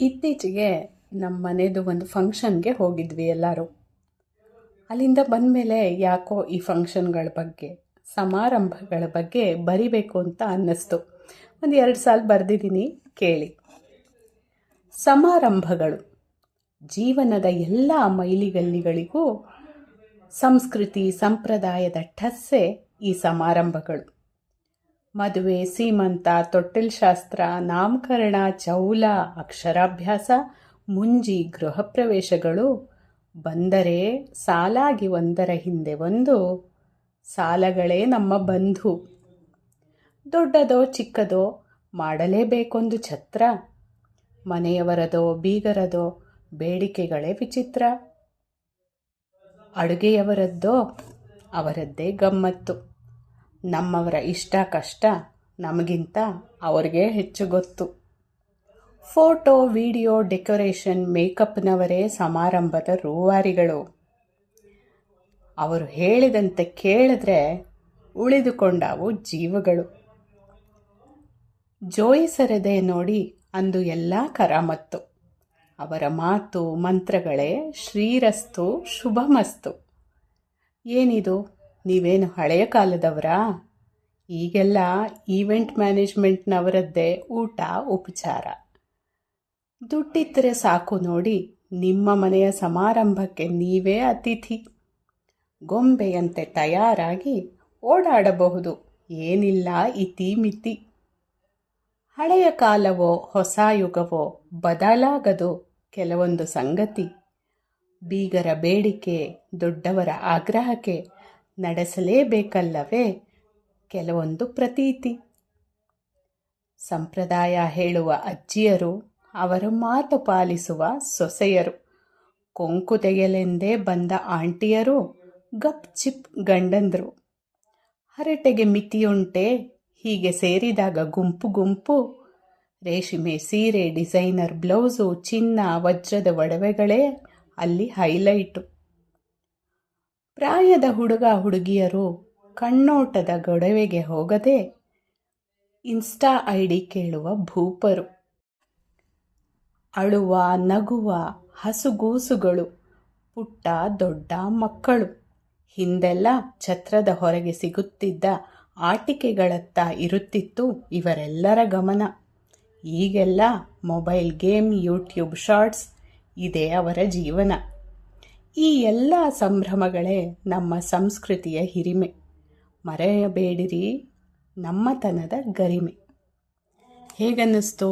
ಇತ್ತೀಚೆಗೆ ನಮ್ಮ ಮನೆಯದು ಒಂದು ಫಂಕ್ಷನ್ಗೆ ಹೋಗಿದ್ವಿ ಎಲ್ಲರೂ. ಅಲ್ಲಿಂದ ಬಂದಮೇಲೆ ಯಾಕೋ ಈ ಫಂಕ್ಷನ್ಗಳ ಬಗ್ಗೆ, ಸಮಾರಂಭಗಳ ಬಗ್ಗೆ ಬರಿಬೇಕು ಅಂತ ಅನ್ನಿಸ್ತು. ಒಂದು 2 ಸಾಲ ಬರೆದಿದ್ದೀನಿ, ಕೇಳಿ. ಸಮಾರಂಭಗಳು ಜೀವನದ ಎಲ್ಲ ಮೈಲಿಗಲ್ಲಿಗಳಿಗೂ ಸಂಸ್ಕೃತಿ ಸಂಪ್ರದಾಯದ ಠಸ್ಸೆ ಈ ಸಮಾರಂಭಗಳು. ಮದುವೆ, ಸೀಮಂತ, ತೊಟ್ಟಿಲು ಶಾಸ್ತ್ರ, ನಾಮಕರಣ, ಚೌಲ, ಅಕ್ಷರಾಭ್ಯಾಸ, ಮುಂಜಿ, ಗೃಹ ಪ್ರವೇಶಗಳು ಬಂದರೆ ಸಾಲಾಗಿ ಒಂದರ ಹಿಂದೆ ಒಂದು. ಸಾಲಗಳೇ ನಮ್ಮ ಬಂಧು. ದೊಡ್ಡದೋ ಚಿಕ್ಕದೋ ಮಾಡಲೇಬೇಕೊಂದು ಛತ್ರ. ಮನೆಯವರದೋ ಬೀಗರದೋ ಬೇಡಿಕೆಗಳೇ ವಿಚಿತ್ರ. ಅಡುಗೆಯವರದ್ದೋ ಅವರದ್ದೇ ಗಮ್ಮತ್ತು. ನಮ್ಮವರ ಇಷ್ಟ ಕಷ್ಟ ನಮಗಿಂತ ಅವ್ರಿಗೆ ಹೆಚ್ಚು ಗೊತ್ತು. ಫೋಟೋ, ವಿಡಿಯೋ, ಡೆಕೋರೇಷನ್, ಮೇಕಪ್ನವರೇ ಸಮಾರಂಭದ ರೂವಾರಿಗಳು. ಅವರು ಹೇಳಿದಂತೆ ಕೇಳಿದ್ರೆ ಉಳಿದುಕೊಂಡವು ಜೀವಗಳು. ಜೋಯಿಸರದೆ ನೋಡಿ ಅಂದು ಎಲ್ಲ ಕರಾಮತ್ತು. ಅವರ ಮಾತು ಮಂತ್ರಗಳೇ ಶ್ರೀರಸ್ತು ಶುಭಮಸ್ತು. ಏನಿದು, ನೀವೇನು ಹಳೆಯ ಕಾಲದವರಾ? ಈಗೆಲ್ಲ ಈವೆಂಟ್ ಮ್ಯಾನೇಜ್ಮೆಂಟ್ನವರದ್ದೇ ಊಟ ಉಪಚಾರ. ದುಡ್ಡಿದ್ದರೆ ಸಾಕು ನೋಡಿ, ನಿಮ್ಮ ಮನೆಯ ಸಮಾರಂಭಕ್ಕೆ ನೀವೇ ಅತಿಥಿ. ಗೊಂಬೆಯಂತೆ ತಯಾರಾಗಿ ಓಡಾಡಬಹುದು, ಏನಿಲ್ಲ ಇತಿಮಿತಿ. ಹಳೆಯ ಕಾಲವೋ ಹೊಸ ಯುಗವೋ ಬದಲಾಗದು ಕೆಲವೊಂದು ಸಂಗತಿ. ಬೀಗರ ಬೇಡಿಕೆ, ದೊಡ್ಡವರ ಆಗ್ರಹಕ್ಕೆ ನಡೆಸಲೇಬೇಕಲ್ಲವೇ ಕೆಲವೊಂದು ಪ್ರತೀತಿ. ಸಂಪ್ರದಾಯ ಹೇಳುವ ಅಜ್ಜಿಯರು, ಅವರ ಮಾತು ಪಾಲಿಸುವ ಸೊಸೆಯರು, ಕೊಂಕು ತೆಗೆಯಲೆಂದೇ ಬಂದ ಆಂಟಿಯರು, ಗಪ್ ಚಿಪ್ ಗಂಡಂದ್ರು. ಹರಟೆಗೆ ಮಿತಿಯುಂಟೆ, ಹೀಗೆ ಸೇರಿದಾಗ ಗುಂಪು ಗುಂಪು. ರೇಷ್ಮೆ ಸೀರೆ, ಡಿಸೈನರ್ ಬ್ಲೌಸು, ಚಿನ್ನ ವಜ್ರದ ಒಡವೆಗಳೇ ಅಲ್ಲಿ ಹೈಲೈಟು. ಪ್ರಾಯದ ಹುಡುಗ ಹುಡುಗಿಯರು ಕಣ್ಣೋಟದ ಗೊಡವೆಗೆ ಹೋಗದೆ ಇನ್ಸ್ಟಾ ಐಡಿ ಕೇಳುವ ಭೂಪರು. ಅಳುವ ನಗುವ ಹಸುಗೂಸುಗಳು, ಪುಟ್ಟ ದೊಡ್ಡ ಮಕ್ಕಳು. ಹಿಂದೆಲ್ಲ ಛತ್ರದ ಹೊರಗೆ ಸಿಗುತ್ತಿದ್ದ ಆಟಿಕೆಗಳತ್ತ ಇರುತ್ತಿತ್ತು ಇವರೆಲ್ಲರ ಗಮನ. ಈಗೆಲ್ಲ ಮೊಬೈಲ್ ಗೇಮ್, ಯೂಟ್ಯೂಬ್ ಶಾರ್ಟ್ಸ್ ಇದೇ ಅವರ ಜೀವನ. ಈ ಎಲ್ಲ ಸಂಭ್ರಮಗಳೇ ನಮ್ಮ ಸಂಸ್ಕೃತಿಯ ಹಿರಿಮೆ. ಮರೆಯಬೇಡಿರಿ ನಮ್ಮತನದ ಗರಿಮೆ. ಹೇಗನ್ನಿಸ್ತು?